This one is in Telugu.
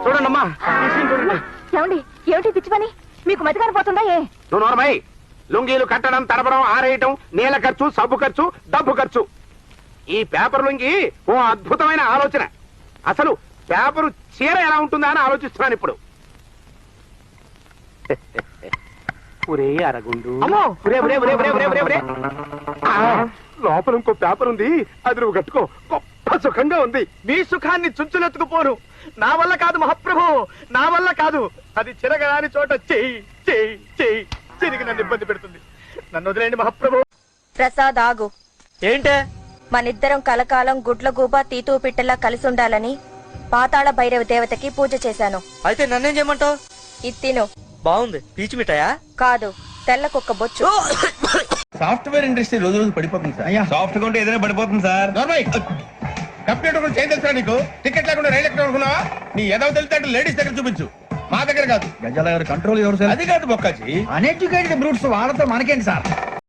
చూడండమ్మా ఏమండి ఏమిటి పిచ్చి పని మీకు మతి కానిపోతుందా ఏ నువ్వు నోరమై లుంగీలు కట్టడం తడపడం ఆరేయటం నీళ్ళ ఖర్చు సబ్బు ఖర్చు డబ్బు ఖర్చు ఈ పేపర్ లుంగి ఓ అద్భుతమైన ఆలోచన అసలు పేపరు చీర ఎలా ఉంటుందా అని ఆలోచిస్తున్నాను ఇప్పుడు ఒరే అరగుండు ఒరే, ఒరే, ఒరే, ఒరే, ఒరే, ఒరే, ఒరే. ఆ, లోపల ఇంకో పేపర్ ఉంది అది నువ్వు కట్టుకో గొప్ప సుఖంగా ఉంది మీ సుఖాన్ని చుంచులెత్తుకుపోను నా వల్ల కాదు మహాప్రభు నా వల్ల కాదు అది చిరగరాని చోట చెయ్యి చెయ్యి చెయ్యి తిరిగి నన్ను ఇబ్బంది పెడుతుంది నన్ను వదిలేండి మహాప్రభు. ప్రసాద్ ఆగు ఏంటే మనిద్దరం కలకాలం గుడ్లగూబ తీతూ పిట్టలా కలిసి ఉండాలని పాతాళ భైరవ దేవతకి పూజ చేశాను. అయితే నన్నేం చేయమంటావు? ఇది తిను. బాగుంది. పీచు మిఠాయా? కాదు, తెల్ల కుక్క బొచ్చు. సాఫ్ట్వేర్ ఇండస్ట్రీ రోజు రోజు పడిపోతుంది సార్. సాఫ్ట్ గా ఉంటే ఏదైనా పడిపోతుంది సార్. కంప్యూటర్ గురించి ఏం తెలుసా నీకు? టికెట్ లేకుండా రైలు ఎక్కడ అనుకున్నావా? నీ ఏదో తెలితే అంటే లేడీస్ దగ్గర చూపించు, మా దగ్గర కాదు. గజాల గారు కంట్రోల్ ఎవరు సార్? అది కాదు బొక్కాజీ, అన్ఎడ్యుకేటెడ్ బ్రూట్స్ వాళ్ళతో మనకేంటి సార్?